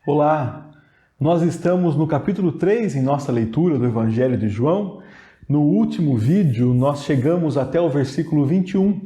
Olá, nós estamos no capítulo 3 em nossa leitura do Evangelho de João. No último vídeo nós chegamos até o versículo 21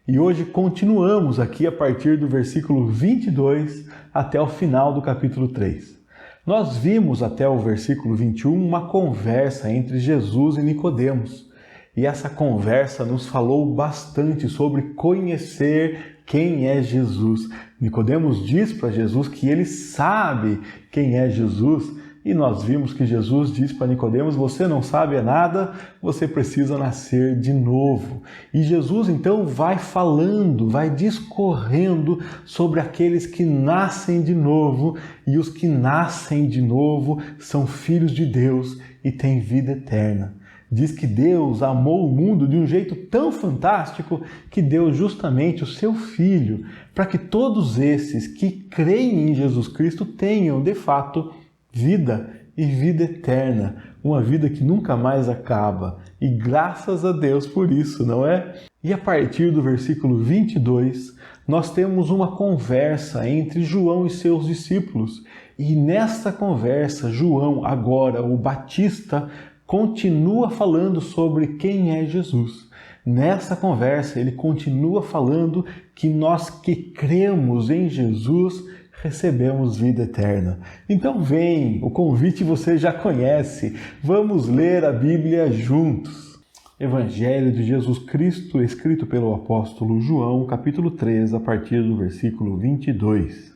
e hoje continuamos aqui a partir do versículo 22 até o final do capítulo 3. Nós vimos até o versículo 21 uma conversa entre Jesus e Nicodemos. E essa conversa nos falou bastante sobre conhecer quem é Jesus. Nicodemos diz para Jesus que ele sabe quem é Jesus. E nós vimos que Jesus diz para Nicodemos: você não sabe nada, você precisa nascer de novo. E Jesus então vai falando, vai discorrendo sobre aqueles que nascem de novo. E os que nascem de novo são filhos de Deus e têm vida eterna. Diz que Deus amou o mundo de um jeito tão fantástico que deu justamente o seu Filho para que todos esses que creem em Jesus Cristo tenham, de fato, vida e vida eterna. Uma vida que nunca mais acaba. E graças a Deus por isso, não é? E a partir do versículo 22, nós temos uma conversa entre João e seus discípulos. E nessa conversa, João, agora o Batista, continua falando sobre quem é Jesus. Nessa conversa, ele continua falando que nós que cremos em Jesus recebemos vida eterna. Então vem, o convite você já conhece. Vamos ler a Bíblia juntos. Evangelho de Jesus Cristo, escrito pelo apóstolo João, capítulo 3, a partir do versículo 22.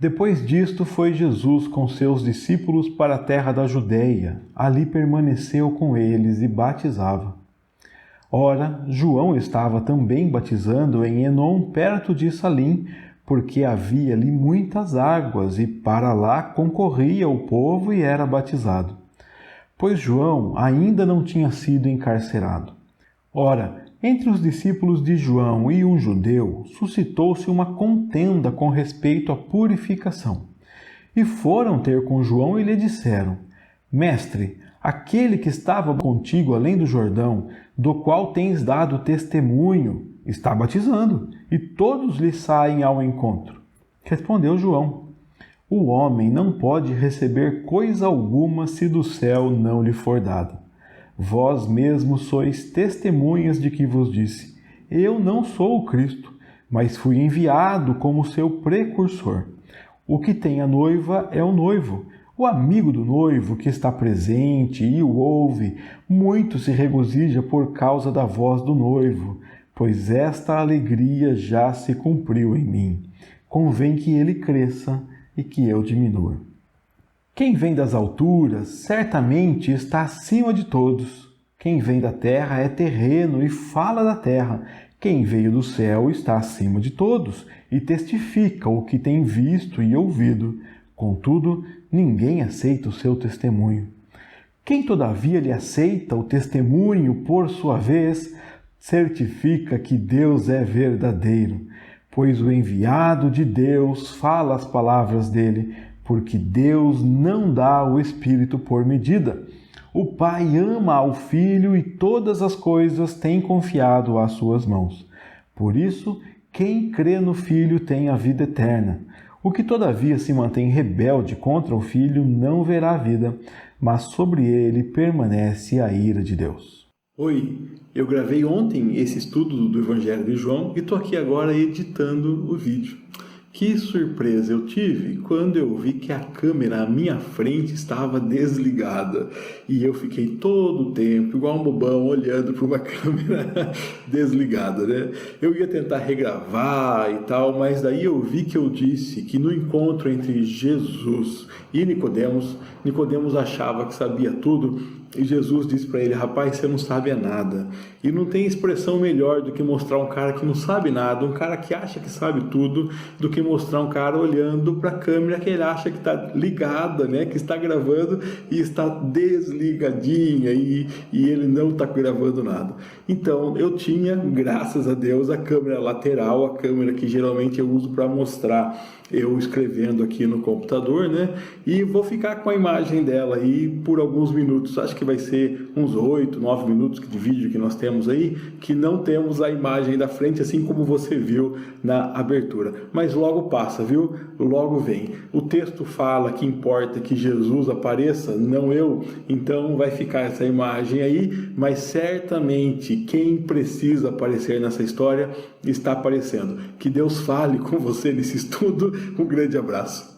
Depois disto foi Jesus com seus discípulos para a terra da Judeia. Ali permaneceu com eles e batizava. Ora, João estava também batizando em Enom, perto de Salim, porque havia ali muitas águas, e para lá concorria o povo e era batizado. Pois João ainda não tinha sido encarcerado. Ora, entre os discípulos de João e um judeu, suscitou-se uma contenda com respeito à purificação. E foram ter com João e lhe disseram: Mestre, aquele que estava contigo além do Jordão, do qual tens dado testemunho, está batizando, e todos lhe saem ao encontro. Respondeu João: O homem não pode receber coisa alguma se do céu não lhe for dada. Vós mesmos sois testemunhas de que vos disse: Eu não sou o Cristo, mas fui enviado como seu precursor. O que tem a noiva é o noivo. O amigo do noivo que está presente e o ouve, muito se regozija por causa da voz do noivo, pois esta alegria já se cumpriu em mim. Convém que ele cresça e que eu diminua. Quem vem das alturas certamente está acima de todos. Quem vem da terra é terreno e fala da terra. Quem veio do céu está acima de todos e testifica o que tem visto e ouvido. Contudo, ninguém aceita o seu testemunho. Quem todavia lhe aceita o testemunho por sua vez, certifica que Deus é verdadeiro, pois o enviado de Deus fala as palavras dele, porque Deus não dá o Espírito por medida. O Pai ama ao Filho e todas as coisas tem confiado às suas mãos. Por isso, quem crê no Filho tem a vida eterna. O que todavia se mantém rebelde contra o Filho não verá a vida, mas sobre ele permanece a ira de Deus. Oi, eu gravei ontem esse estudo do Evangelho de João e estou aqui agora editando o vídeo. Que surpresa eu tive quando eu vi que a câmera à minha frente estava desligada. E eu fiquei todo o tempo, igual um bobão, olhando para uma câmera desligada, né? Eu ia tentar regravar e tal, mas daí eu vi que eu disse que no encontro entre Jesus e Nicodemos achava que sabia tudo. E Jesus disse para ele: rapaz, você não sabe nada. E não tem expressão melhor do que mostrar um cara que não sabe nada, um cara que acha que sabe tudo, do que mostrar um cara olhando para a câmera que ele acha que está ligada, né? Que está gravando e está desligadinha e ele não está gravando nada. Então eu tinha, graças a Deus, a câmera lateral, a câmera que geralmente eu uso para mostrar eu escrevendo aqui no computador, né? E vou ficar com a imagem dela aí por alguns minutos. Acho que vai ser uns 8, 9 minutos de vídeo que nós temos aí, que não temos a imagem da frente, assim como você viu na abertura. Mas logo passa, viu? Logo vem. O texto fala que importa que Jesus apareça, não eu, então vai ficar essa imagem aí, mas certamente quem precisa aparecer nessa história está aparecendo. Que Deus fale com você nesse estudo. Um grande abraço.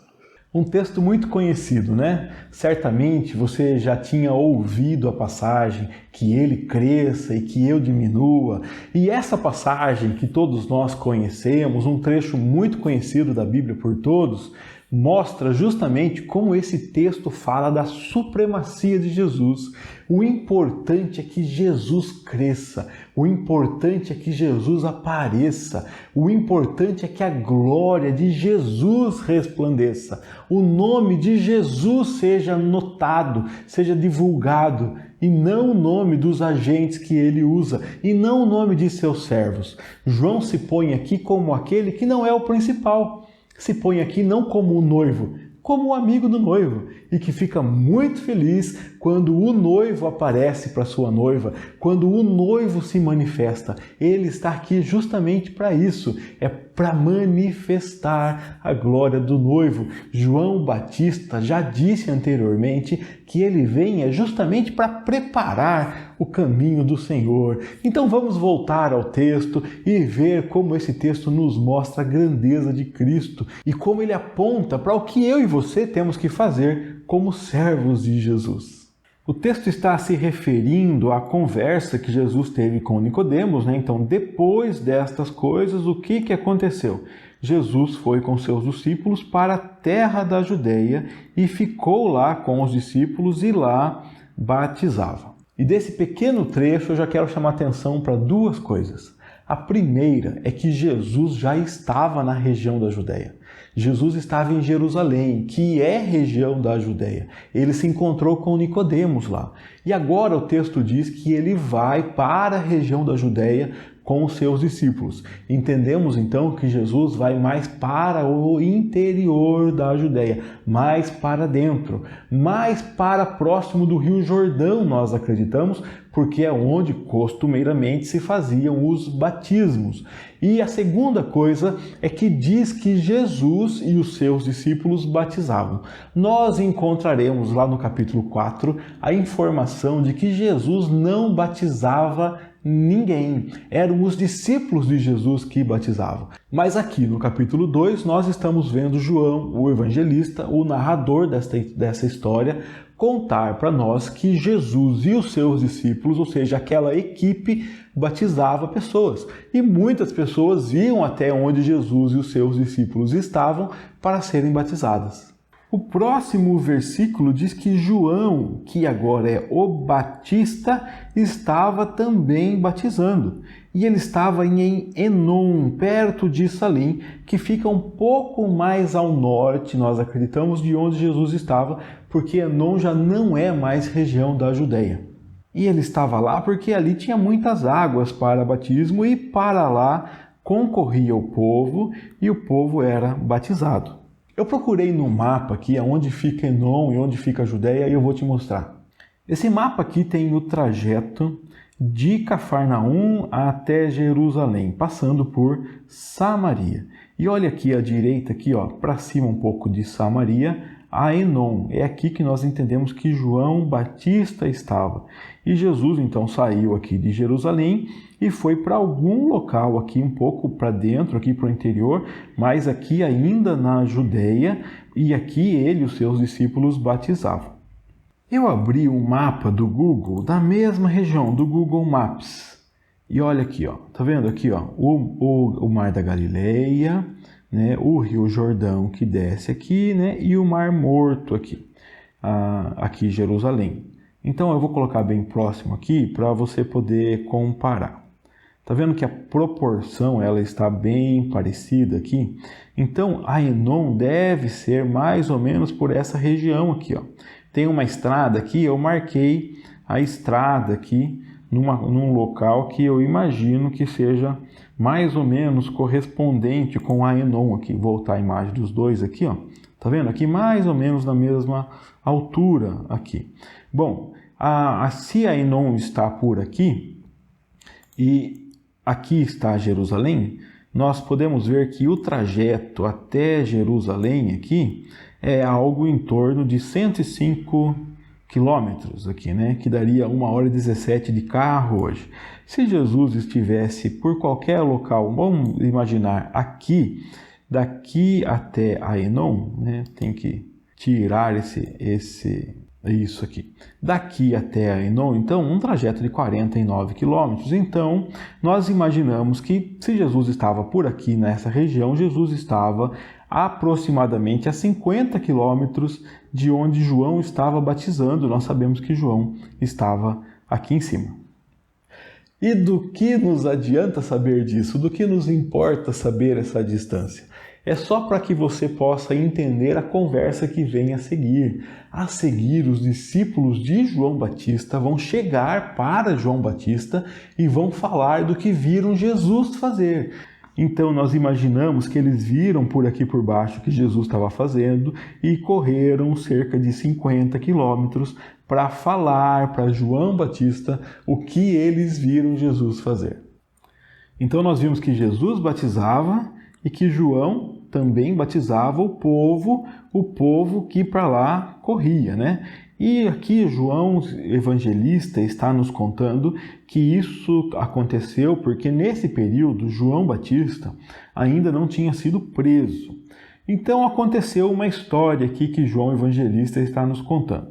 Um texto muito conhecido, né? Certamente você já tinha ouvido a passagem que ele cresça e que eu diminua. E essa passagem que todos nós conhecemos, um trecho muito conhecido da Bíblia por todos, mostra justamente como esse texto fala da supremacia de Jesus. O importante é que Jesus cresça, o importante é que Jesus apareça, o importante é que a glória de Jesus resplandeça, o nome de Jesus seja notado, seja divulgado, e não o nome dos agentes que ele usa, e não o nome de seus servos. João se põe aqui como aquele que não é o principal, se põe aqui não como o noivo, como o amigo do noivo, e que fica muito feliz quando o noivo aparece para sua noiva, quando o noivo se manifesta. Ele está aqui justamente para isso, é para manifestar a glória do noivo. João Batista já disse anteriormente que ele vem justamente para preparar o caminho do Senhor. Então vamos voltar ao texto e ver como esse texto nos mostra a grandeza de Cristo e como ele aponta para o que eu e você temos que fazer como servos de Jesus. O texto está se referindo à conversa que Jesus teve com Nicodemos, né? Então, depois destas coisas, o que aconteceu? Jesus foi com seus discípulos para a terra da Judeia e ficou lá com os discípulos e lá batizava. E desse pequeno trecho eu já quero chamar atenção para duas coisas. A primeira é que Jesus já estava na região da Judeia. Jesus estava em Jerusalém, que é região da Judeia. Ele se encontrou com Nicodemos lá. E agora o texto diz que ele vai para a região da Judeia com os seus discípulos. Entendemos então que Jesus vai mais para o interior da Judeia, mais para dentro, mais para próximo do Rio Jordão, nós acreditamos, porque é onde costumeiramente se faziam os batismos. E a segunda coisa é que diz que Jesus e os seus discípulos batizavam. Nós encontraremos lá no capítulo 4 a informação de que Jesus não batizava ninguém. Eram os discípulos de Jesus que batizavam. Mas aqui no capítulo 2 nós estamos vendo João, o evangelista, o narrador dessa história, contar para nós que Jesus e os seus discípulos, ou seja, aquela equipe, batizava pessoas. E muitas pessoas iam até onde Jesus e os seus discípulos estavam para serem batizadas. O próximo versículo diz que João, que agora é o Batista, estava também batizando. E ele estava em Enom, perto de Salim, que fica um pouco mais ao norte, nós acreditamos, de onde Jesus estava, porque Enom já não é mais região da Judeia. E ele estava lá porque ali tinha muitas águas para batismo e para lá concorria o povo e o povo era batizado. Eu procurei no mapa aqui onde fica Enom e onde fica a Judeia e eu vou te mostrar. Esse mapa aqui tem o trajeto de Cafarnaum até Jerusalém, passando por Samaria. E olha aqui à direita, aqui, para cima um pouco de Samaria, a Enom. É aqui que nós entendemos que João Batista estava. E Jesus então saiu aqui de Jerusalém e foi para algum local aqui um pouco para dentro, aqui para o interior, mas aqui ainda na Judeia, e aqui ele e os seus discípulos batizavam. Eu abri um mapa do Google, da mesma região, do Google Maps. E olha aqui, tá vendo aqui, o Mar da Galileia, né, o Rio Jordão que desce aqui, né, e o Mar Morto aqui, aqui em Jerusalém. Então eu vou colocar bem próximo aqui para você poder comparar. Tá vendo que a proporção ela está bem parecida aqui? Então a Enom deve ser mais ou menos por essa região aqui, Tem uma estrada aqui, eu marquei a estrada aqui num local que eu imagino que seja mais ou menos correspondente com a Enom aqui. Vou voltar a imagem dos dois aqui, Tá vendo? Aqui mais ou menos na mesma altura aqui. Bom, Se Ainon está por aqui e aqui está Jerusalém, nós podemos ver que o trajeto até Jerusalém aqui é algo em torno de 105 quilômetros aqui, né? Que daria 1h17 de carro hoje. Se Jesus estivesse por qualquer local, vamos imaginar aqui, daqui até Ainon, né? Tem que tirar isso aqui. Daqui até Ainon, então, um trajeto de 49 quilômetros. Então, nós imaginamos que se Jesus estava por aqui nessa região, Jesus estava aproximadamente a 50 quilômetros de onde João estava batizando. Nós sabemos que João estava aqui em cima. E do que nos adianta saber disso? Do que nos importa saber essa distância? É só para que você possa entender a conversa que vem a seguir. A seguir, os discípulos de João Batista vão chegar para João Batista e vão falar do que viram Jesus fazer. Então nós imaginamos que eles viram por aqui por baixo o que Jesus estava fazendo e correram cerca de 50 quilômetros para falar para João Batista o que eles viram Jesus fazer. Então nós vimos que Jesus batizava e que João também batizava o povo que para lá corria, né? E aqui João Evangelista está nos contando que isso aconteceu porque nesse período João Batista ainda não tinha sido preso. Então aconteceu uma história aqui que João Evangelista está nos contando.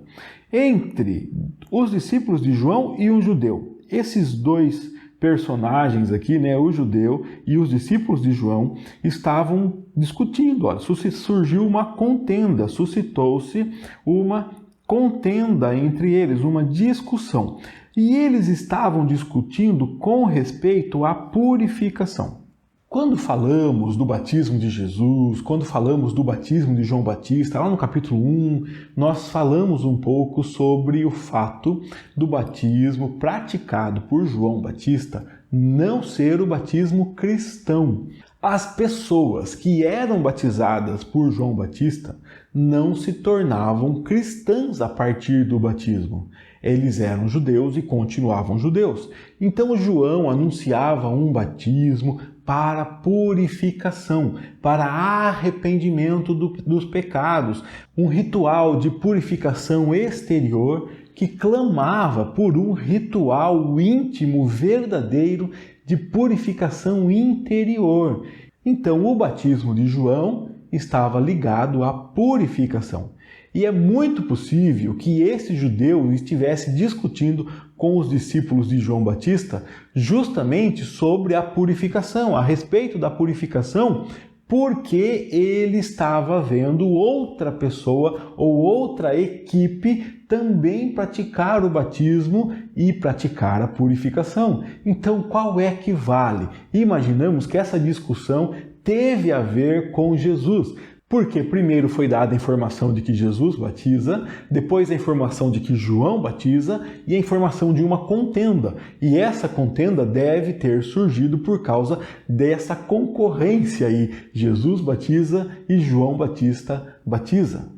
Entre os discípulos de João e um judeu, esses dois personagens aqui, né, o judeu e os discípulos de João, estavam discutindo. Olha, surgiu uma contenda, suscitou-se uma contenda entre eles, uma discussão. E eles estavam discutindo com respeito à purificação. Quando falamos do batismo de Jesus, quando falamos do batismo de João Batista, lá no capítulo 1, nós falamos um pouco sobre o fato do batismo praticado por João Batista não ser o batismo cristão. As pessoas que eram batizadas por João Batista não se tornavam cristãs a partir do batismo. Eles eram judeus e continuavam judeus. Então João anunciava um batismo para purificação, para arrependimento dos pecados, um ritual de purificação exterior que clamava por um ritual íntimo, verdadeiro, de purificação interior. Então o batismo de João estava ligado à purificação. E é muito possível que esse judeu estivesse discutindo com os discípulos de João Batista justamente sobre a purificação, a respeito da purificação, porque ele estava vendo outra pessoa ou outra equipe também praticar o batismo e praticar a purificação. Então, qual é que vale? Imaginamos que essa discussão teve a ver com Jesus. Porque primeiro foi dada a informação de que Jesus batiza, depois a informação de que João batiza e a informação de uma contenda. E essa contenda deve ter surgido por causa dessa concorrência aí. Jesus batiza e João Batista batiza.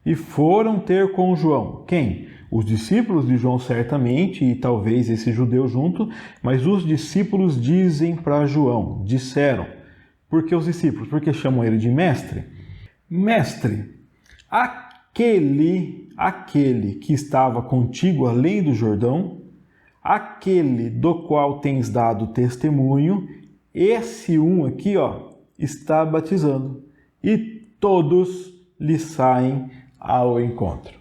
E foram ter com João. Quem? Os discípulos de João certamente, e talvez esse judeu junto, mas os discípulos dizem para João, disseram. Por que os discípulos? Porque chamam ele de mestre. Mestre, aquele que estava contigo além do Jordão, aquele do qual tens dado testemunho, esse um aqui, está batizando. E todos lhe saem ao encontro.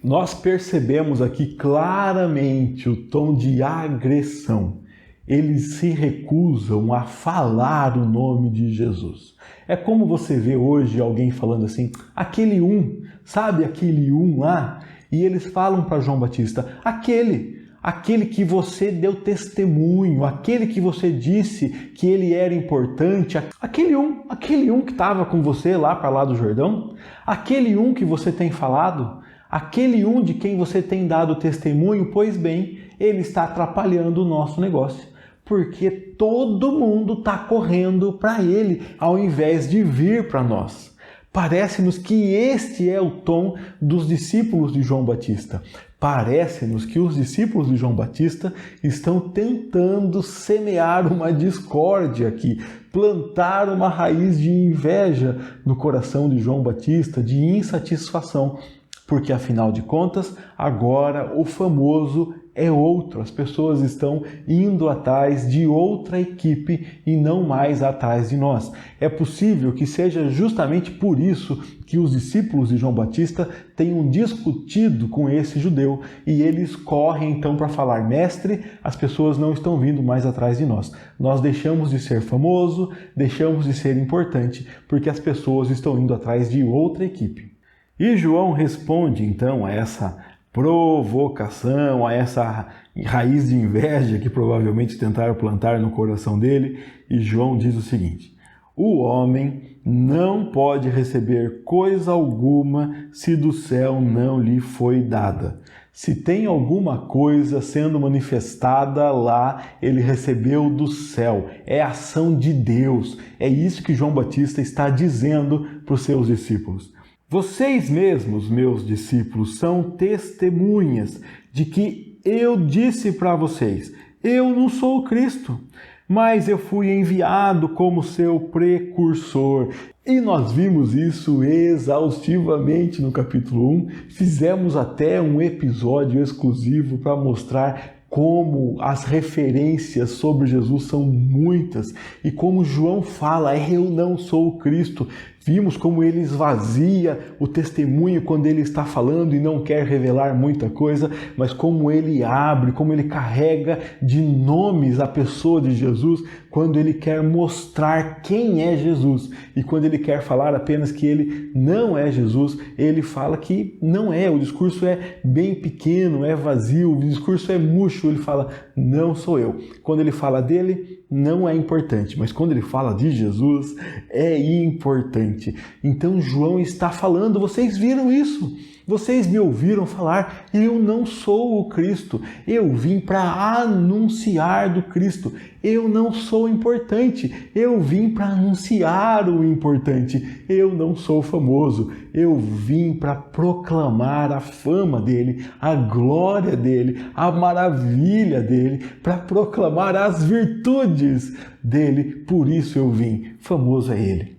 Nós percebemos aqui claramente o tom de agressão. Eles se recusam a falar o nome de Jesus. É como você vê hoje alguém falando assim, aquele um, sabe aquele um lá? E eles falam para João Batista, aquele que você deu testemunho, aquele que você disse que ele era importante, aquele um que estava com você lá para lá do Jordão, aquele um que você tem falado, aquele um de quem você tem dado testemunho, pois bem, ele está atrapalhando o nosso negócio. Porque todo mundo está correndo para ele, ao invés de vir para nós. Parece-nos que este é o tom dos discípulos de João Batista. Parece-nos que os discípulos de João Batista estão tentando semear uma discórdia aqui, plantar uma raiz de inveja no coração de João Batista, de insatisfação, porque afinal de contas, agora o famoso é outro. As pessoas estão indo atrás de outra equipe e não mais atrás de nós. É possível que seja justamente por isso que os discípulos de João Batista tenham discutido com esse judeu e eles correm então para falar: mestre, as pessoas não estão vindo mais atrás de nós. Nós deixamos de ser famoso, deixamos de ser importante, porque as pessoas estão indo atrás de outra equipe. E João responde então a essa provocação, a essa raiz de inveja que provavelmente tentaram plantar no coração dele, e João diz o seguinte: o homem não pode receber coisa alguma se do céu não lhe foi dada. Se tem alguma coisa sendo manifestada lá, ele recebeu do céu. É a ação de Deus. É isso que João Batista está dizendo para os seus discípulos. Vocês mesmos, meus discípulos, são testemunhas de que eu disse para vocês: eu não sou o Cristo, mas eu fui enviado como seu precursor. E nós vimos isso exaustivamente no capítulo 1. Fizemos até um episódio exclusivo para mostrar como as referências sobre Jesus são muitas e como João fala: eu não sou o Cristo. Vimos como ele esvazia o testemunho quando ele está falando e não quer revelar muita coisa, mas como ele abre, como ele carrega de nomes a pessoa de Jesus quando ele quer mostrar quem é Jesus. E quando ele quer falar apenas que ele não é Jesus, ele fala que não é. O discurso é bem pequeno, é vazio, o discurso é murcho. Ele fala: não sou eu. Quando ele fala dele, não é importante, mas quando ele fala de Jesus, é importante. Então João está falando: vocês viram isso? Vocês me ouviram falar: eu não sou o Cristo, eu vim para anunciar do Cristo, eu não sou importante, eu vim para anunciar o importante, eu não sou famoso, eu vim para proclamar a fama dele, a glória dele, a maravilha dele, para proclamar as virtudes dele, por isso eu vim, famoso é ele.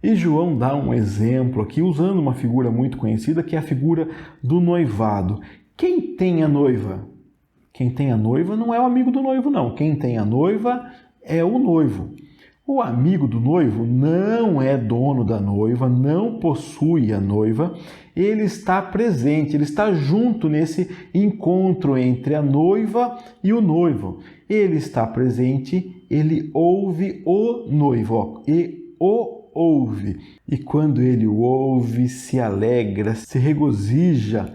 E João dá um exemplo aqui, usando uma figura muito conhecida, que é a figura do noivado. Quem tem a noiva? Quem tem a noiva não é o amigo do noivo, não. Quem tem a noiva é o noivo. O amigo do noivo não é dono da noiva, não possui a noiva, ele está presente, ele está junto nesse encontro entre a noiva e o noivo. Ele está presente, ele ouve o noivo, e o ouve. E quando ele o ouve, se alegra, se regozija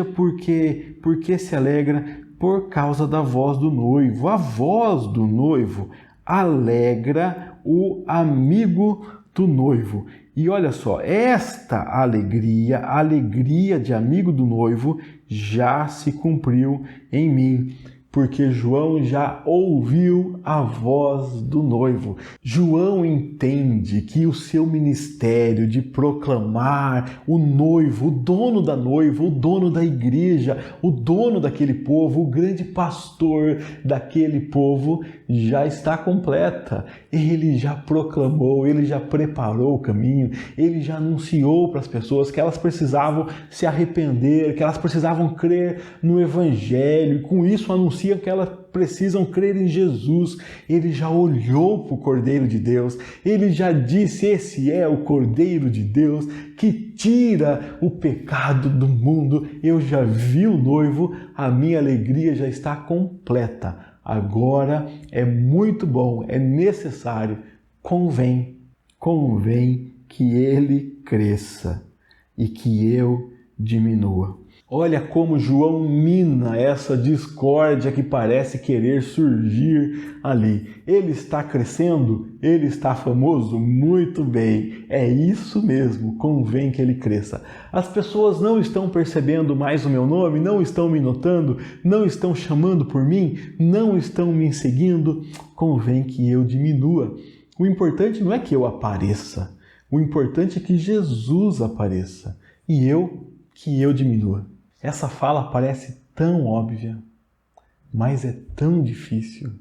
porque se alegra por causa da voz do noivo. A voz do noivo alegra o amigo do noivo. E olha só, esta alegria, a alegria de amigo do noivo, já se cumpriu em mim, porque João já ouviu a voz do noivo. João entende que o seu ministério de proclamar o noivo, o dono da noiva, o dono da igreja, o dono daquele povo, o grande pastor daquele povo, já está completa. Ele já proclamou, ele já preparou o caminho, ele já anunciou para as pessoas que elas precisavam se arrepender, que elas precisavam crer no Evangelho, e com isso anuncia que elas precisam crer em Jesus. Ele já olhou para o Cordeiro de Deus, ele já disse: esse é o Cordeiro de Deus que tira o pecado do mundo. Eu já vi o noivo, a minha alegria já está completa. Agora é muito bom, é necessário, convém que ele cresça e que eu diminua. Olha como João mina essa discórdia que parece querer surgir ali. Ele está crescendo? Ele está famoso? Muito bem, é isso mesmo, convém que ele cresça. As pessoas não estão percebendo mais o meu nome, não estão me notando, não estão chamando por mim, não estão me seguindo, convém que eu diminua. O importante não é que eu apareça, o importante é que Jesus apareça e que eu diminua. Essa fala parece tão óbvia, mas é tão difícil,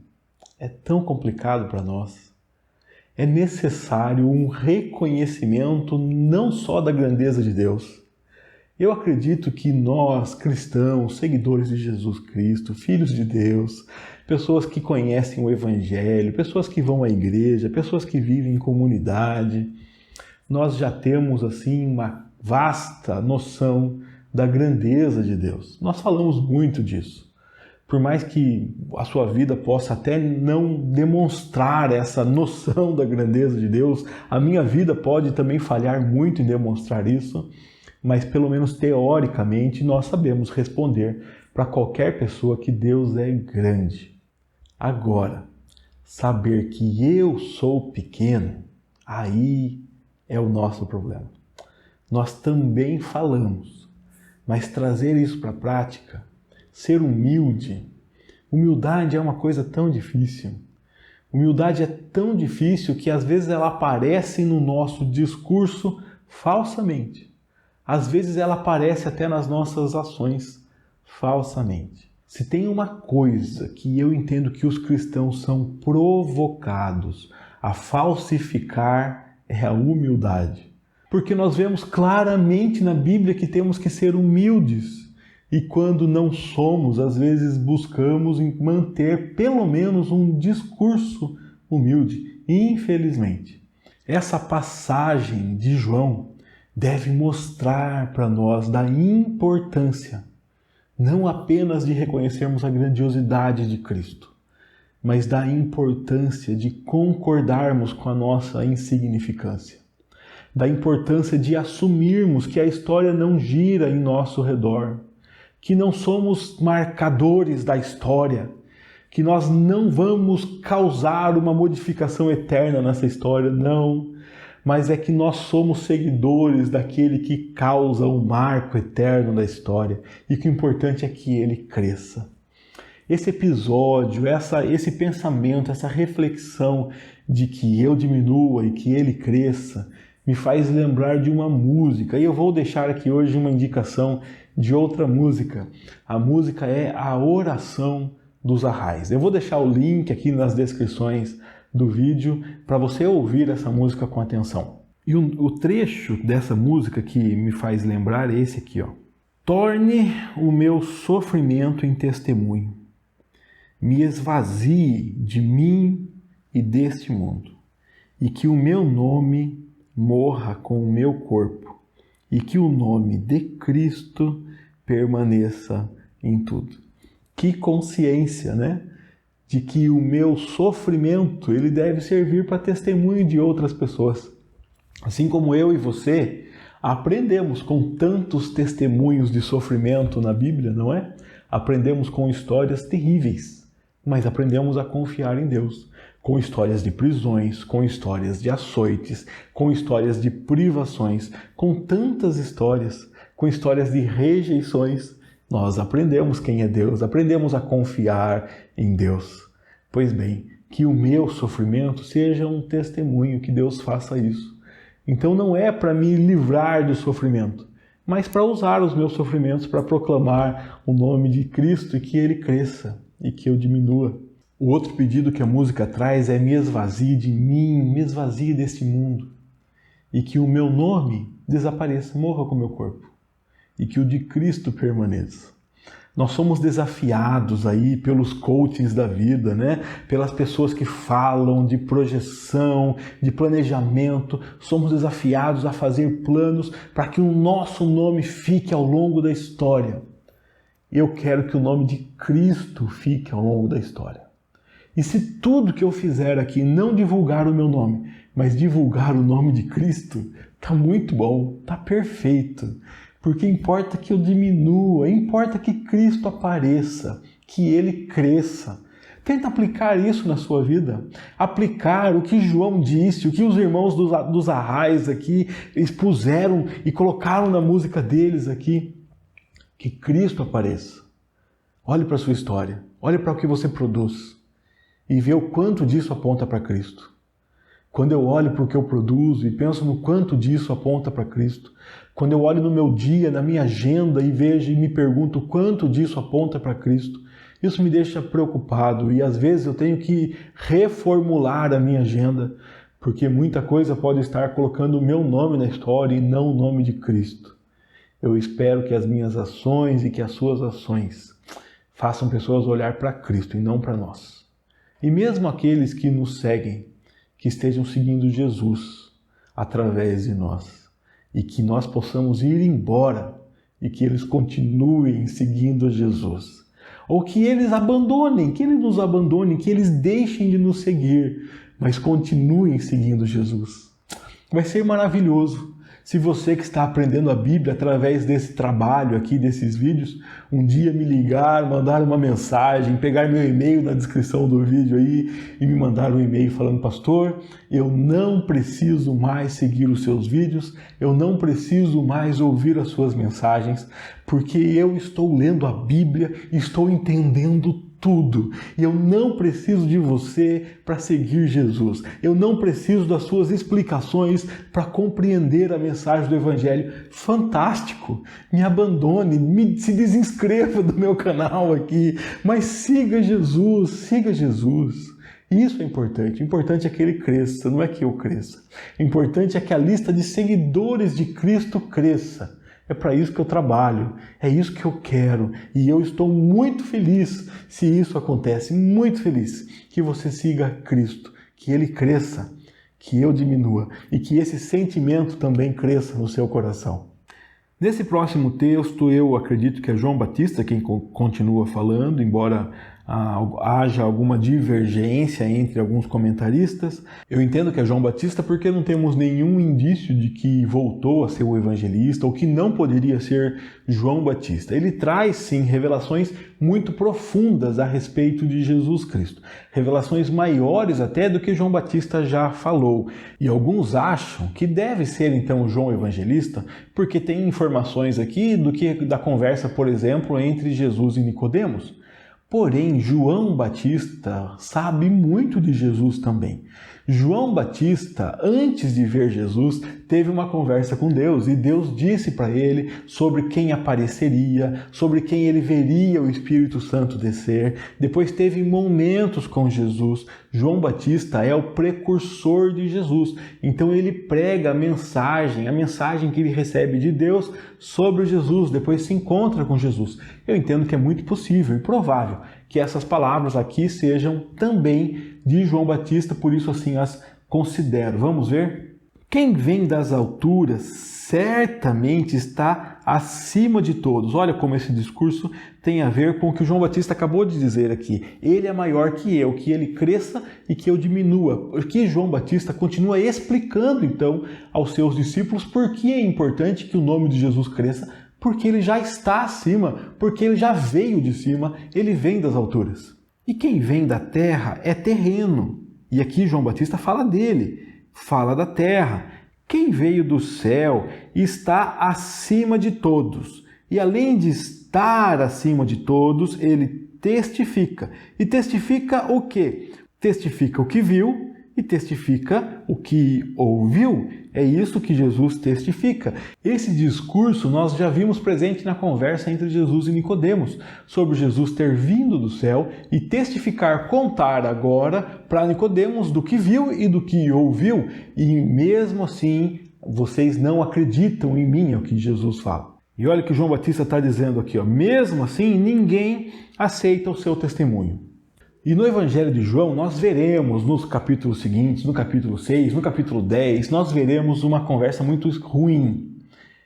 é tão complicado para nós. É necessário um reconhecimento não só da grandeza de Deus. Eu acredito que nós, cristãos, seguidores de Jesus Cristo, filhos de Deus, pessoas que conhecem o Evangelho, pessoas que vão à igreja, pessoas que vivem em comunidade, nós já temos assim uma vasta noção da grandeza de Deus. Nós falamos muito disso. Por mais que a sua vida possa até não demonstrar essa noção da grandeza de Deus, a minha vida pode também falhar muito em demonstrar isso, mas pelo menos teoricamente nós sabemos responder para qualquer pessoa que Deus é grande. Agora, saber que eu sou pequeno, aí é o nosso problema. Nós também falamos, mas trazer isso para a prática, ser humilde, humildade é uma coisa tão difícil. Humildade é tão difícil que às vezes ela aparece no nosso discurso falsamente. Às vezes ela aparece até nas nossas ações falsamente. Se tem uma coisa que eu entendo que os cristãos são provocados a falsificar é a humildade. Porque nós vemos claramente na Bíblia que temos que ser humildes. E quando não somos, às vezes buscamos manter pelo menos um discurso humilde. Infelizmente, essa passagem de João deve mostrar para nós da importância, não apenas de reconhecermos a grandiosidade de Cristo, mas da importância de concordarmos com a nossa insignificância, da importância de assumirmos que a história não gira em nosso redor, que não somos marcadores da história, que nós não vamos causar uma modificação eterna nessa história, não, mas é que nós somos seguidores daquele que causa o marco eterno da história e que o importante é que ele cresça. Esse episódio, esse pensamento, essa reflexão de que eu diminua e que ele cresça, me faz lembrar de uma música. E eu vou deixar aqui hoje uma indicação de outra música. A música é A Oração dos Arrais. Eu vou deixar o link aqui nas descrições do vídeo para você ouvir essa música com atenção. E o trecho dessa música que me faz lembrar é esse aqui, ó. Torne o meu sofrimento em testemunho. Me esvazie de mim e deste mundo. E que o meu nome morra com o meu corpo. E que o nome de Cristo permaneça em tudo. Que consciência, né? De que o meu sofrimento ele deve servir para testemunho de outras pessoas. Assim como eu e você aprendemos com tantos testemunhos de sofrimento na Bíblia, não é? Aprendemos com histórias terríveis, mas aprendemos a confiar em Deus. Com histórias de prisões, com histórias de açoites, com histórias de privações, com tantas histórias, com histórias de rejeições, nós aprendemos quem é Deus, aprendemos a confiar em Deus. Pois bem, que o meu sofrimento seja um testemunho, que Deus faça isso. Então não é para me livrar do sofrimento, mas para usar os meus sofrimentos para proclamar o nome de Cristo e que Ele cresça e que eu diminua. O outro pedido que a música traz é me esvazie de mim, me esvazie deste mundo e que o meu nome desapareça, morra com o meu corpo. E que o de Cristo permaneça. Nós somos desafiados aí pelos coachings da vida, né? Pelas pessoas que falam de projeção, de planejamento. Somos desafiados a fazer planos para que o nosso nome fique ao longo da história. Eu quero que o nome de Cristo fique ao longo da história. E se tudo que eu fizer aqui não divulgar o meu nome, mas divulgar o nome de Cristo, tá muito bom, tá perfeito. Porque importa que eu diminua, importa que Cristo apareça, que Ele cresça. Tenta aplicar isso na sua vida. Aplicar o que João disse, o que os irmãos dos Arrais aqui expuseram e colocaram na música deles aqui. Que Cristo apareça. Olhe para a sua história, olhe para o que você produz e vê o quanto disso aponta para Cristo. Quando eu olho para o que eu produzo e penso no quanto disso aponta para Cristo, Quando eu olho no meu dia, na minha agenda e vejo e me pergunto quanto disso aponta para Cristo, isso me deixa preocupado e às vezes eu tenho que reformular a minha agenda, porque muita coisa pode estar colocando o meu nome na história e não o nome de Cristo. Eu espero que as minhas ações e que as suas ações façam pessoas olhar para Cristo e não para nós. E mesmo aqueles que nos seguem, que estejam seguindo Jesus através de nós e que nós possamos ir embora e que eles continuem seguindo Jesus. Ou que eles abandonem, que eles nos abandonem, que eles deixem de nos seguir, mas continuem seguindo Jesus. Vai ser maravilhoso se você que está aprendendo a Bíblia através desse trabalho aqui, desses vídeos, um dia me ligar, mandar uma mensagem, pegar meu e-mail na descrição do vídeo aí e me mandar um e-mail falando: pastor, eu não preciso mais seguir os seus vídeos, eu não preciso mais ouvir as suas mensagens, porque eu estou lendo a Bíblia e estou entendendo tudo. E eu não preciso de você para seguir Jesus. Eu não preciso das suas explicações para compreender a mensagem do Evangelho. Fantástico! Me abandone, se desinscreva do meu canal aqui, mas siga Jesus, siga Jesus. Isso é importante. O importante é que ele cresça, não é que eu cresça. O importante é que a lista de seguidores de Cristo cresça. É para isso que eu trabalho, é isso que eu quero e eu estou muito feliz se isso acontece, muito feliz que você siga Cristo, que ele cresça, que eu diminua e que esse sentimento também cresça no seu coração. Nesse próximo texto, eu acredito que é João Batista quem continua falando, embora haja alguma divergência entre alguns comentaristas. Eu entendo que é João Batista porque não temos nenhum indício de que voltou a ser o evangelista ou que não poderia ser João Batista. Ele traz, sim, revelações muito profundas a respeito de Jesus Cristo. Revelações maiores até do que João Batista já falou. E alguns acham que deve ser, então, João Evangelista porque tem informações aqui da conversa, por exemplo, entre Jesus e Nicodemos. Porém, João Batista sabe muito de Jesus também. João Batista, antes de ver Jesus, teve uma conversa com Deus e Deus disse para ele sobre quem apareceria, sobre quem ele veria o Espírito Santo descer. Depois teve momentos com Jesus. João Batista é o precursor de Jesus. Então ele prega a mensagem que ele recebe de Deus sobre Jesus. Depois se encontra com Jesus. Eu entendo que é muito possível e provável que essas palavras aqui sejam também de João Batista, por isso assim as considero. Vamos ver? Quem vem das alturas certamente está acima de todos. Olha como esse discurso tem a ver com o que o João Batista acabou de dizer aqui. Ele é maior que eu, que ele cresça e que eu diminua. Porque João Batista continua explicando então aos seus discípulos por que é importante que o nome de Jesus cresça, porque ele já está acima, porque ele já veio de cima, ele vem das alturas. E quem vem da terra é terreno. E aqui João Batista fala dele, fala da terra. Quem veio do céu está acima de todos. E além de estar acima de todos, ele testifica. E testifica o quê? Testifica o que viu e testifica o que ouviu. É isso que Jesus testifica. Esse discurso nós já vimos presente na conversa entre Jesus e Nicodemos, sobre Jesus ter vindo do céu e testificar, contar agora para Nicodemos do que viu e do que ouviu. E mesmo assim, vocês não acreditam em mim, é o que Jesus fala. E olha o que João Batista está dizendo aqui, ó. Mesmo assim, ninguém aceita o seu testemunho. E no Evangelho de João, nós veremos nos capítulos seguintes, no capítulo 6, no capítulo 10, nós veremos uma conversa muito ruim.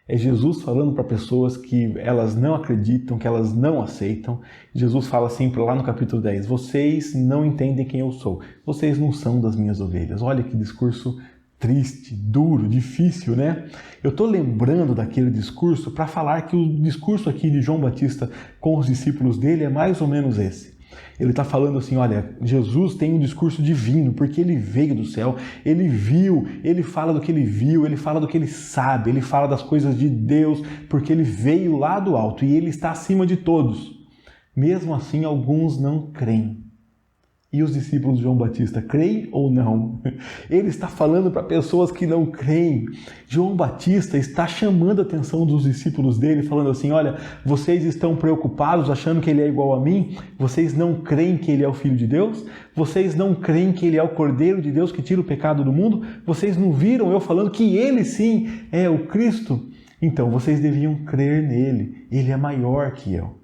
É Jesus falando para pessoas que elas não acreditam, que elas não aceitam. Jesus fala sempre lá no capítulo 10, vocês não entendem quem eu sou, vocês não são das minhas ovelhas. Olha que discurso triste, duro, difícil, né? Eu estou lembrando daquele discurso para falar que o discurso aqui de João Batista com os discípulos dele é mais ou menos esse. Ele está falando assim, olha, Jesus tem um discurso divino, porque ele veio do céu, ele viu, ele fala do que ele viu, ele fala do que ele sabe, ele fala das coisas de Deus, porque ele veio lá do alto e ele está acima de todos. Mesmo assim, alguns não creem. E os discípulos de João Batista creem ou não? Ele está falando para pessoas que não creem. João Batista está chamando a atenção dos discípulos dele, falando assim: olha, vocês estão preocupados achando que ele é igual a mim? Vocês não creem que ele é o Filho de Deus? Vocês não creem que ele é o Cordeiro de Deus que tira o pecado do mundo? Vocês não viram eu falando que ele sim é o Cristo? Então vocês deviam crer nele. Ele é maior que eu.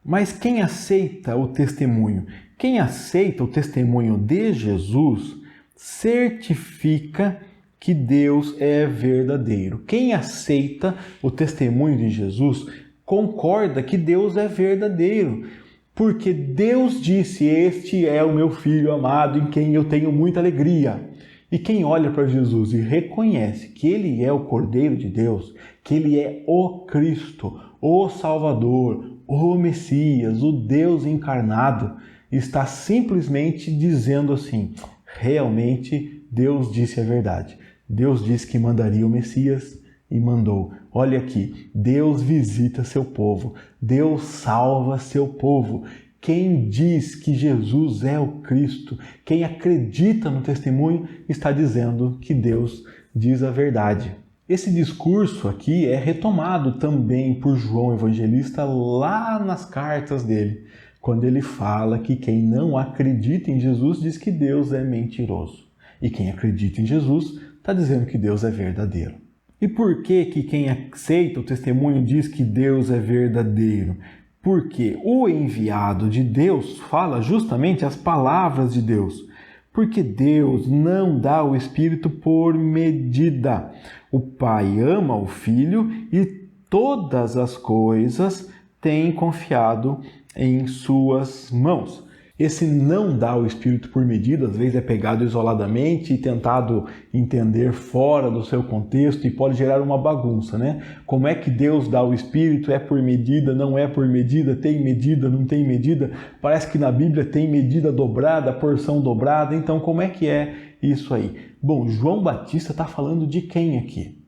Mas quem aceita o testemunho? Quem aceita o testemunho de Jesus certifica que Deus é verdadeiro. Quem aceita o testemunho de Jesus concorda que Deus é verdadeiro. Porque Deus disse: este é o meu Filho amado em quem eu tenho muita alegria. E quem olha para Jesus e reconhece que Ele é o Cordeiro de Deus, que Ele é o Cristo, o Salvador, o Messias, o Deus encarnado, está simplesmente dizendo assim: realmente Deus disse a verdade. Deus disse que mandaria o Messias e mandou. Olha aqui, Deus visita seu povo, Deus salva seu povo. Quem diz que Jesus é o Cristo, quem acredita no testemunho, está dizendo que Deus diz a verdade. Esse discurso aqui é retomado também por João Evangelista lá nas cartas dele, quando ele fala que quem não acredita em Jesus diz que Deus é mentiroso. E quem acredita em Jesus está dizendo que Deus é verdadeiro. E por que quem aceita o testemunho diz que Deus é verdadeiro? Porque o enviado de Deus fala justamente as palavras de Deus. Porque Deus não dá o Espírito por medida. O Pai ama o Filho e todas as coisas tem confiado em suas mãos. Esse não dá o Espírito por medida, às vezes é pegado isoladamente e tentado entender fora do seu contexto e pode gerar uma bagunça, né? Como é que Deus dá o Espírito? É por medida, não é por medida, tem medida, não tem medida? Parece que na Bíblia tem medida dobrada, porção dobrada, então como é que é isso aí? Bom, João Batista está falando de quem aqui?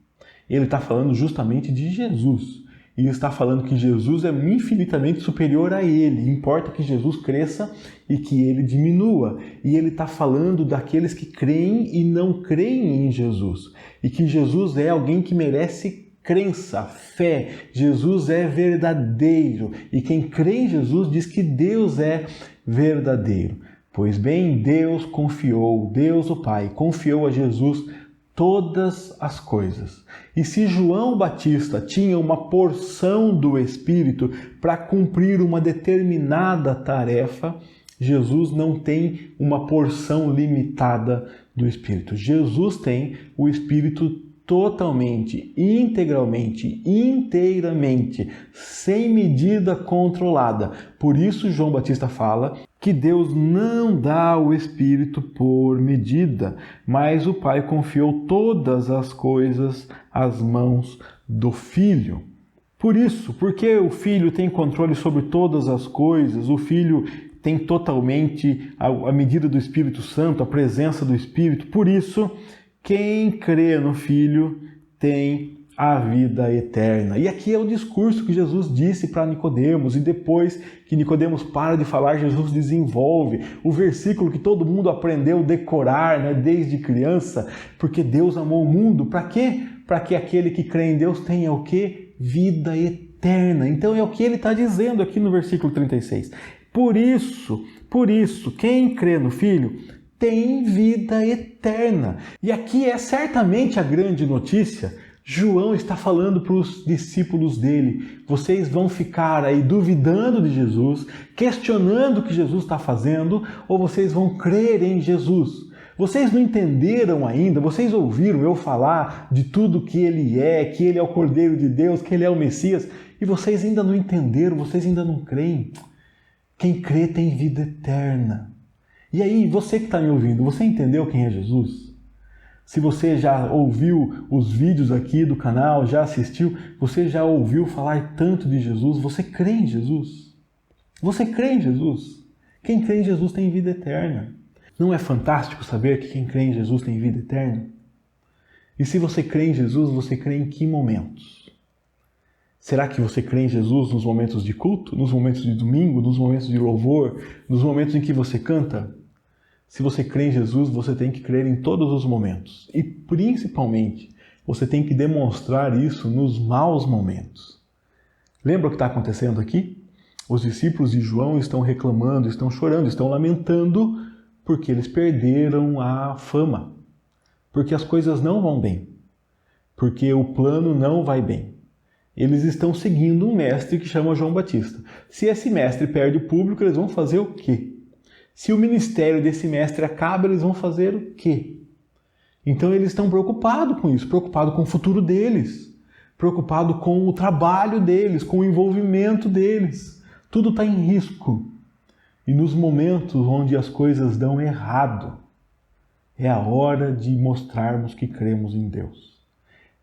Ele está falando justamente de Jesus. E está falando que Jesus é infinitamente superior a ele. Importa que Jesus cresça e que ele diminua. E ele está falando daqueles que creem e não creem em Jesus. E que Jesus é alguém que merece crença, fé. Jesus é verdadeiro. E quem crê em Jesus diz que Deus é verdadeiro. Pois bem, Deus o Pai, confiou a Jesus todas as coisas. E se João Batista tinha uma porção do Espírito para cumprir uma determinada tarefa, Jesus não tem uma porção limitada do Espírito. Jesus tem o Espírito totalmente, integralmente, inteiramente, sem medida controlada. Por isso João Batista fala que Deus não dá o Espírito por medida, mas o Pai confiou todas as coisas às mãos do Filho. Por isso, porque o Filho tem controle sobre todas as coisas, o Filho tem totalmente a medida do Espírito Santo, a presença do Espírito, por isso, quem crê no Filho tem a vida eterna. E aqui é o discurso que Jesus disse para Nicodemos, e depois que Nicodemos para de falar, Jesus desenvolve o versículo que todo mundo aprendeu a decorar, né, desde criança, porque Deus amou o mundo. Para quê? Para que aquele que crê em Deus tenha o quê? Vida eterna. Então é o que ele está dizendo aqui no versículo 36. Por isso, quem crê no Filho tem vida eterna. E aqui é certamente a grande notícia. João está falando para os discípulos dele: vocês vão ficar aí duvidando de Jesus, questionando o que Jesus está fazendo, ou vocês vão crer em Jesus? Vocês não entenderam ainda, vocês ouviram eu falar de tudo que ele é, que ele é o Cordeiro de Deus, que ele é o Messias, e vocês ainda não entenderam, vocês ainda não creem. Quem crê tem vida eterna. E aí, você que está me ouvindo, você entendeu quem é Jesus? Se você já ouviu os vídeos aqui do canal, já assistiu, você já ouviu falar tanto de Jesus, você crê em Jesus? Você crê em Jesus? Quem crê em Jesus tem vida eterna. Não é fantástico saber que quem crê em Jesus tem vida eterna? E se você crê em Jesus, você crê em que momentos? Será que você crê em Jesus nos momentos de culto, nos momentos de domingo, nos momentos de louvor, nos momentos em que você canta? Se você crê em Jesus, você tem que crer em todos os momentos. E principalmente, você tem que demonstrar isso nos maus momentos. Lembra o que está acontecendo aqui? Os discípulos de João estão reclamando, estão chorando, estão lamentando porque eles perderam a fama. Porque as coisas não vão bem. Porque o plano não vai bem. Eles estão seguindo um mestre que chama João Batista. Se esse mestre perde o público, eles vão fazer o quê? Se o ministério desse mestre acaba, eles vão fazer o quê? Então eles estão preocupados com isso, preocupados com o futuro deles, preocupados com o trabalho deles, com o envolvimento deles. Tudo está em risco. E nos momentos onde as coisas dão errado, é a hora de mostrarmos que cremos em Deus.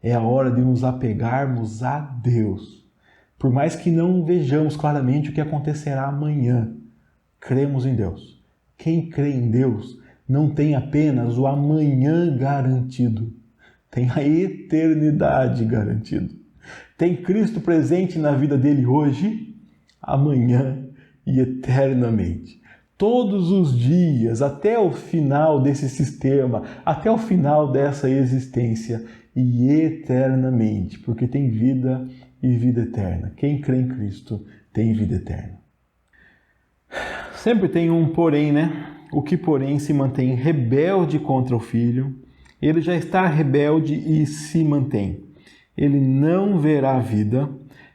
É a hora de nos apegarmos a Deus. Por mais que não vejamos claramente o que acontecerá amanhã, cremos em Deus. Quem crê em Deus não tem apenas o amanhã garantido, tem a eternidade garantida. Tem Cristo presente na vida dele hoje, amanhã e eternamente. Todos os dias, até o final desse sistema, até o final dessa existência e eternamente, porque tem vida e vida eterna. Quem crê em Cristo tem vida eterna. Sempre tem um porém, né? O que, porém, se mantém rebelde contra o Filho, ele já está rebelde e se mantém. Ele não verá a vida,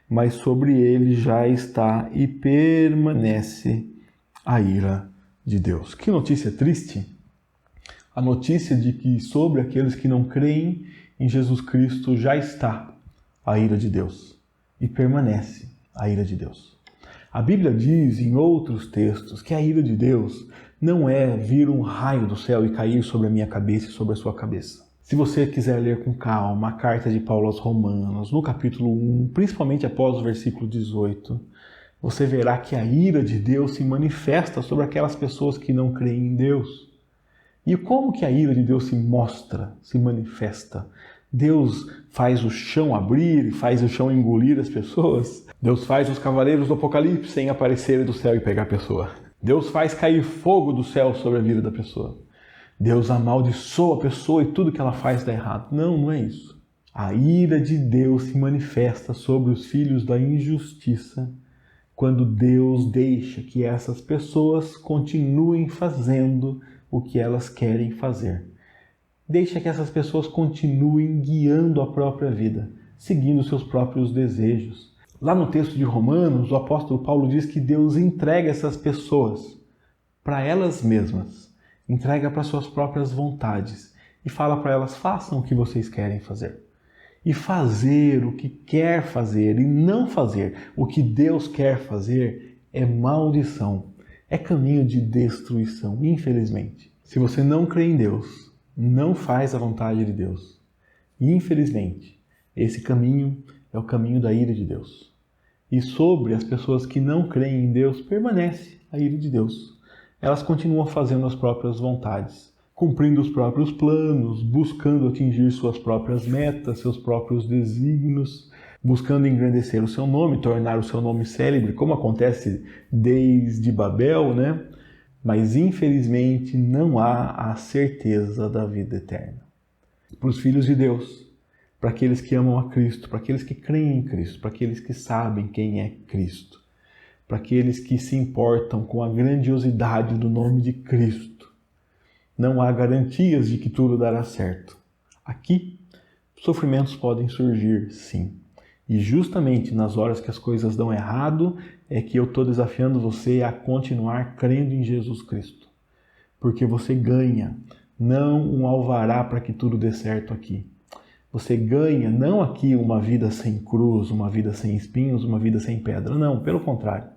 mas sobre ele já está e permanece a ira de Deus. Que notícia triste! A notícia de que sobre aqueles que não creem em Jesus Cristo já está a ira de Deus e permanece a ira de Deus. A Bíblia diz em outros textos que a ira de Deus não é vir um raio do céu e cair sobre a minha cabeça e sobre a sua cabeça. Se você quiser ler com calma a carta de Paulo aos Romanos, no capítulo 1, principalmente após o versículo 18, você verá que a ira de Deus se manifesta sobre aquelas pessoas que não creem em Deus. E como que a ira de Deus se mostra, se manifesta? Deus faz o chão abrir e faz o chão engolir as pessoas? Deus faz os cavaleiros do Apocalipse aparecerem do céu e pegar a pessoa? Deus faz cair fogo do céu sobre a vida da pessoa? Deus amaldiçoa a pessoa e tudo que ela faz dá errado? Não, não é isso. A ira de Deus se manifesta sobre os filhos da injustiça quando Deus deixa que essas pessoas continuem fazendo o que elas querem fazer. Deixa que essas pessoas continuem guiando a própria vida, seguindo seus próprios desejos. Lá no texto de Romanos, o apóstolo Paulo diz que Deus entrega essas pessoas para elas mesmas, entrega para suas próprias vontades e fala para elas: façam o que vocês querem fazer. E fazer o que quer fazer e não fazer o que Deus quer fazer é maldição, é caminho de destruição, infelizmente. Se você não crê em Deus, não faz a vontade de Deus. E, infelizmente, esse caminho é o caminho da ira de Deus. E sobre as pessoas que não creem em Deus, permanece a ira de Deus. Elas continuam fazendo as próprias vontades, cumprindo os próprios planos, buscando atingir suas próprias metas, seus próprios desígnios, buscando engrandecer o seu nome, tornar o seu nome célebre, como acontece desde Babel, né? Mas, infelizmente, não há a certeza da vida eterna. Para os filhos de Deus, para aqueles que amam a Cristo, para aqueles que creem em Cristo, para aqueles que sabem quem é Cristo, para aqueles que se importam com a grandiosidade do nome de Cristo, não há garantias de que tudo dará certo. Aqui, sofrimentos podem surgir, sim. E justamente nas horas que as coisas dão errado, é que eu estou desafiando você a continuar crendo em Jesus Cristo. Porque você ganha não um alvará para que tudo dê certo aqui. Você ganha não aqui uma vida sem cruz, uma vida sem espinhos, uma vida sem pedra. Não, pelo contrário.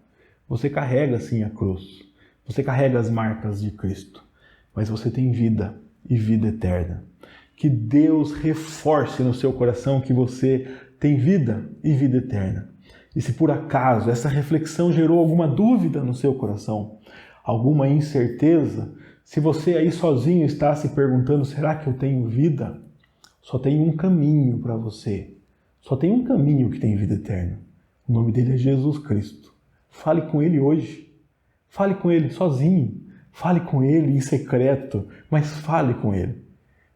Você carrega sim a cruz. Você carrega as marcas de Cristo. Mas você tem vida e vida eterna. Que Deus reforce no seu coração que você tem vida e vida eterna. E se por acaso essa reflexão gerou alguma dúvida no seu coração, alguma incerteza, se você aí sozinho está se perguntando: será que eu tenho vida? Só tem um caminho para você. Só tem um caminho que tem vida eterna. O nome dele é Jesus Cristo. Fale com ele hoje. Fale com ele sozinho. Fale com Ele em secreto, mas fale com Ele.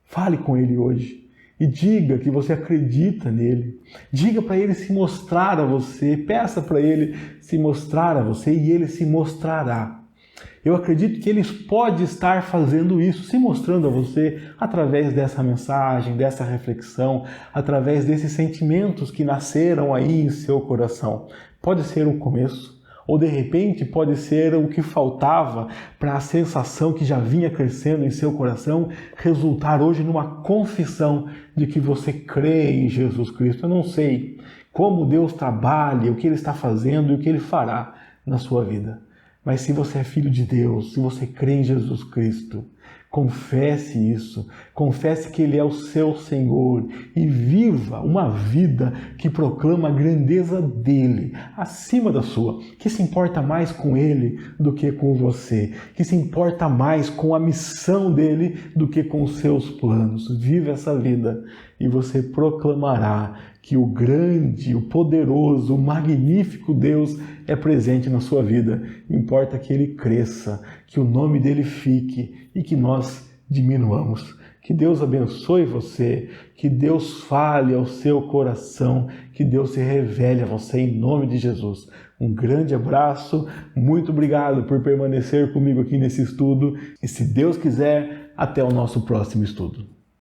Fale com Ele hoje. E diga que você acredita nele. Diga para Ele se mostrar a você. Peça para Ele se mostrar a você e Ele se mostrará. Eu acredito que Ele pode estar fazendo isso, se mostrando a você através dessa mensagem, dessa reflexão, através desses sentimentos que nasceram aí em seu coração. Pode ser um começo, ou de repente pode ser o que faltava para a sensação que já vinha crescendo em seu coração resultar hoje numa confissão de que você crê em Jesus Cristo. Eu não sei como Deus trabalha, o que Ele está fazendo e o que Ele fará na sua vida. Mas se você é filho de Deus, se você crê em Jesus Cristo, confesse isso, confesse que Ele é o seu Senhor e viva uma vida que proclama a grandeza dEle, acima da sua, que se importa mais com Ele do que com você, que se importa mais com a missão dEle do que com os seus planos. Viva essa vida e você proclamará que o grande, o poderoso, o magnífico Deus é presente na sua vida. Importa que Ele cresça, que o nome dEle fique e que nós diminuamos. Que Deus abençoe você, que Deus fale ao seu coração, que Deus se revele a você em nome de Jesus. Um grande abraço, muito obrigado por permanecer comigo aqui nesse estudo e, se Deus quiser, até o nosso próximo estudo.